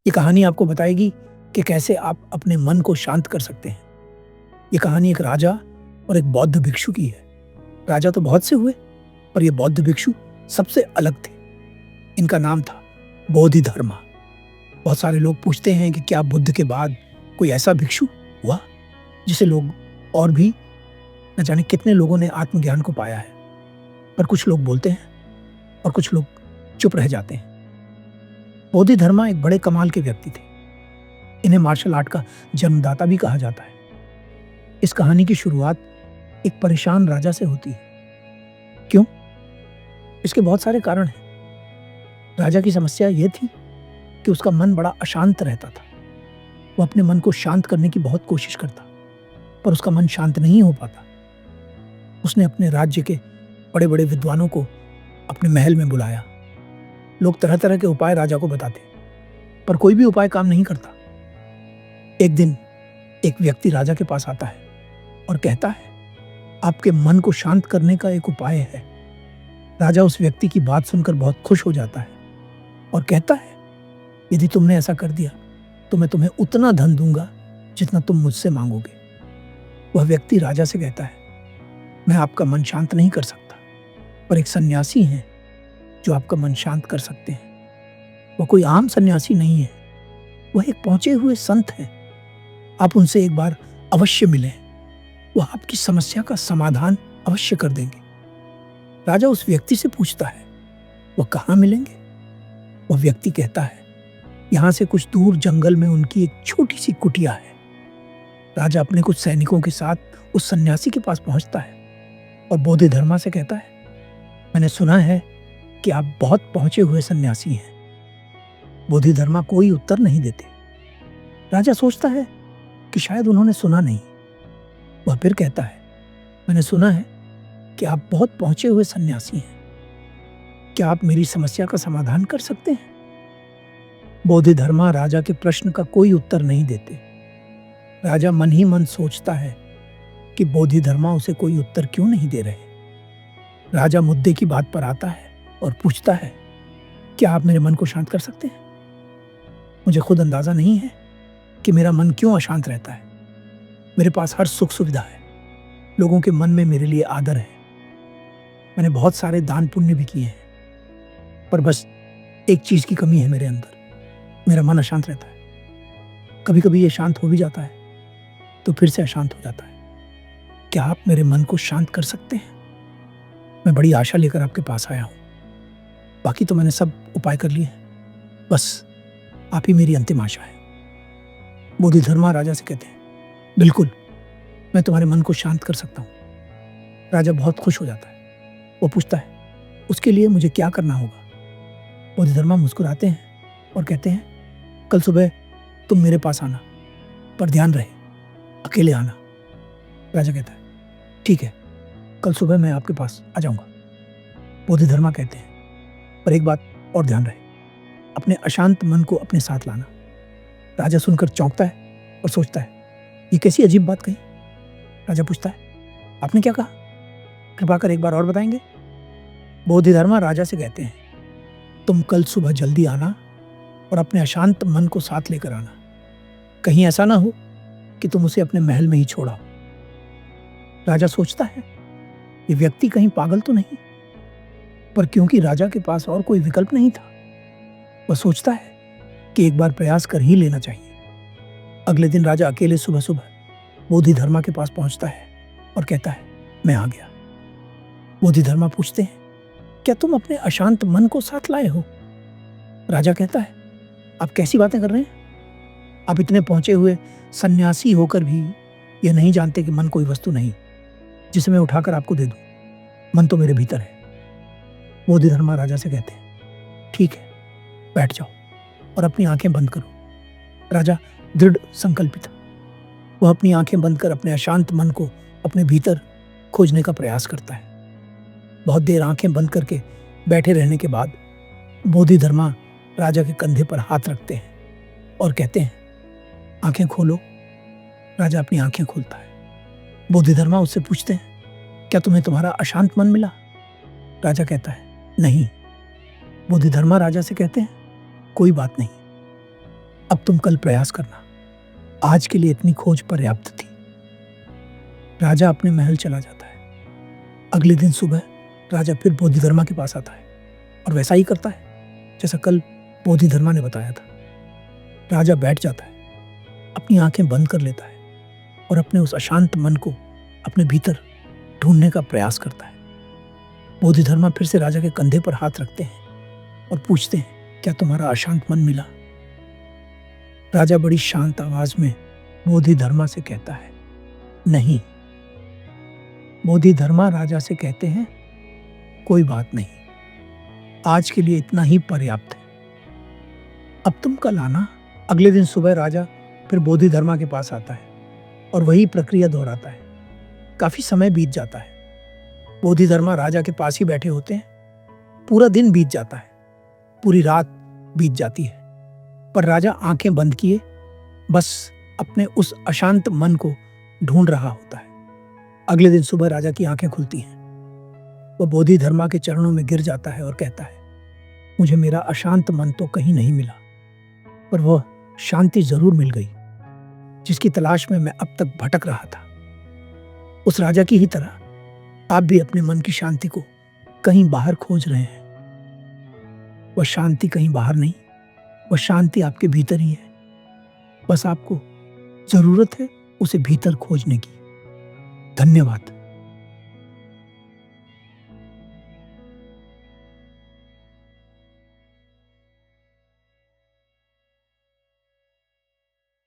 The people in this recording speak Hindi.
ये कहानी आपको बताएगी कि कैसे आप अपने मन को शांत कर सकते हैं। ये कहानी एक राजा और एक बौद्ध भिक्षु की है। राजा तो बहुत से हुए, पर ये बौद्ध भिक्षु सबसे अलग थे। इनका नाम था बोधिधर्मा। बहुत सारे लोग पूछते हैं कि क्या बुद्ध के बाद कोई ऐसा भिक्षु हुआ जिसे लोग और भी न जाने कितने लोगों ने आत्मज्ञान को पाया है। पर कुछ लोग बोलते हैं और कुछ लोग चुप रह जाते हैं। बोधिधर्मा एक बड़े कमाल के व्यक्ति थे। इन्हें मार्शल आर्ट का जन्मदाता भी कहा जाता है। इस कहानी की शुरुआत एक परेशान राजा से होती है। क्यों? इसके बहुत सारे कारण हैं। राजा की समस्या यह थी कि उसका मन बड़ा अशांत रहता था। वो अपने मन को शांत करने की बहुत कोशिश करता, पर उसका मन शांत नहीं हो पाता। उसने अपने राज्य के बड़े बड़े विद्वानों को अपने महल में बुलाया। लोग तरह तरह के उपाय राजा को बताते, पर कोई भी उपाय काम नहीं करता। एक दिन एक व्यक्ति राजा के पास आता है और कहता है, आपके मन को शांत करने का एक उपाय है। राजा उस व्यक्ति की बात सुनकर बहुत खुश हो जाता है और कहता है, यदि तुमने ऐसा कर दिया तो मैं तुम्हें उतना धन दूंगा जितना तुम मुझसे मांगोगे। वह व्यक्ति राजा से कहता है, मैं आपका मन शांत नहीं कर सकता, पर एक सन्यासी हैं जो आपका मन शांत कर सकते हैं। वह कोई आम सन्यासी नहीं है, वह एक पहुंचे हुए संत हैं। आप उनसे एक बार अवश्य मिलें, वह आपकी समस्या का समाधान अवश्य कर देंगे। राजा उस व्यक्ति से पूछता है, वह कहाँ मिलेंगे? वह व्यक्ति कहता है, यहाँ से कुछ दूर जंगल में उनकी एक छोटी सी कुटिया है। राजा अपने कुछ सैनिकों के साथ उस सन्यासी के पास पहुंचता है और बोधिधर्मा से कहता है, मैंने सुना है कि आप बहुत पहुंचे हुए सन्यासी हैं। बोधिधर्मा कोई उत्तर नहीं देते। राजा सोचता है कि शायद उन्होंने सुना नहीं। वह फिर कहता है, मैंने सुना है कि आप बहुत पहुंचे हुए सन्यासी हैं। क्या आप मेरी समस्या का समाधान कर सकते हैं? बोधिधर्मा राजा के प्रश्न का कोई उत्तर नहीं देते। राजा मन ही मन सोचता है कि बोधिधर्मा उसे कोई उत्तर क्यों नहीं दे रहे। राजा मुद्दे की बात पर आता है और पूछता है, क्या आप मेरे मन को शांत कर सकते हैं? मुझे खुद अंदाजा नहीं है कि मेरा मन क्यों अशांत रहता है। मेरे पास हर सुख सुविधा है, लोगों के मन में मेरे लिए आदर है। मैंने बहुत सारे दान पुण्य भी किए हैं, पर बस एक चीज की कमी है मेरे अंदर, मेरा मन अशांत रहता है। कभी कभी ये शांत हो भी जाता है तो फिर से अशांत हो जाता है। क्या आप मेरे मन को शांत कर सकते हैं? मैं बड़ी आशा लेकर आपके पास आया हूं। बाकी तो मैंने सब उपाय कर लिए हैं, बस आप ही मेरी अंतिम आशा है। बोधिधर्मा राजा से कहते हैं, बिल्कुल, मैं तुम्हारे मन को शांत कर सकता हूँ। राजा बहुत खुश हो जाता है। वो पूछता है, उसके लिए मुझे क्या करना होगा? बोधिधर्मा मुस्कुराते हैं और कहते हैं, कल सुबह तुम मेरे पास आना, पर ध्यान रहे अकेले आना। राजा कहता है, ठीक है, कल सुबह मैं आपके पास आ जाऊंगा। बोधिधर्मा कहते हैं, पर एक बात और ध्यान रहे, अपने अशांत मन को अपने साथ लाना। राजा सुनकर चौंकता है और सोचता है, ये कैसी अजीब बात कही। राजा पूछता है, आपने क्या कहा? कृपा कर एक बार और बताएंगे? बोधिधर्मा राजा से कहते हैं, तुम कल सुबह जल्दी आना और अपने अशांत मन को साथ लेकर आना। कहीं ऐसा ना हो कि तुम उसे अपने महल में ही छोड़ाओ। राजा सोचता है, ये व्यक्ति कहीं पागल तो नहीं, पर क्योंकि राजा के पास और कोई विकल्प नहीं था, वह सोचता है कि एक बार प्रयास कर ही लेना चाहिए। अगले दिन राजा अकेले सुबह सुबह बोधिधर्मा के पास पहुंचता है और कहता है, मैं आ गया। बोधिधर्मा पूछते हैं, क्या तुम अपने अशांत मन को साथ लाए हो? राजा कहता है, आप कैसी बातें कर रहे हैं? आप इतने पहुंचे हुए सन्यासी होकर भी यह नहीं जानते कि मन कोई वस्तु नहीं जिसे मैं उठाकर आपको दे दूं। मन तो मेरे भीतर है। बोधिधर्मा राजा से कहते हैं, ठीक है, बैठ जाओ और अपनी आंखें बंद करो। राजा दृढ़ संकल्पित था। वह अपनी आंखें बंद कर अपने अशांत मन को अपने भीतर खोजने का प्रयास करता है। बहुत देर आंखें बंद करके बैठे रहने के बाद बोधिधर्मा राजा के कंधे पर हाथ रखते हैं और कहते हैं, आंखें खोलो। राजा अपनी आंखें खोलता है। बोधिधर्मा उससे पूछते हैं, क्या तुम्हें तुम्हारा अशांत मन मिला? राजा कहता है, नहीं। बोधिधर्मा राजा से कहते हैं, कोई बात नहीं, अब तुम कल प्रयास करना, आज के लिए इतनी खोज पर्याप्त थी। राजा अपने महल चला जाता है। अगले दिन सुबह राजा फिर बोधिधर्मा के पास आता है और वैसा ही करता है जैसा कल बोधिधर्मा ने बताया था। राजा बैठ जाता है, अपनी आंखें बंद कर लेता है और अपने उस अशांत मन को अपने भीतर ढूंढने का प्रयास करता है। बोधिधर्मा फिर से राजा के कंधे पर हाथ रखते हैं और पूछते हैं, क्या तुम्हारा अशांत मन मिला? राजा बड़ी शांत आवाज में बोधिधर्मा से कहता है, नहीं। बोधिधर्मा राजा से कहते हैं, कोई बात नहीं, आज के लिए इतना ही पर्याप्त है, अब तुम कल आना। अगले दिन सुबह राजा फिर बोधिधर्मा के पास आता है और वही प्रक्रिया दोहराता है। काफी समय बीत जाता है। बोधिधर्मा राजा के पास ही बैठे होते हैं। पूरा दिन बीत जाता है, पूरी रात बीत जाती है, पर राजा आंखें बंद किए बस अपने उस अशांत मन को ढूंढ रहा होता है। अगले दिन सुबह राजा की आंखें खुलती हैं। वह बोधिधर्मा के चरणों में गिर जाता है और कहता है, मुझे मेरा अशांत मन तो कहीं नहीं मिला, पर वह शांति जरूर मिल गई जिसकी तलाश में मैं अब तक भटक रहा था। उस राजा की ही तरह आप भी अपने मन की शांति को कहीं बाहर खोज रहे हैं। वह शांति कहीं बाहर नहीं, वह शांति आपके भीतर ही है। बस आपको जरूरत है उसे भीतर खोजने की। धन्यवाद।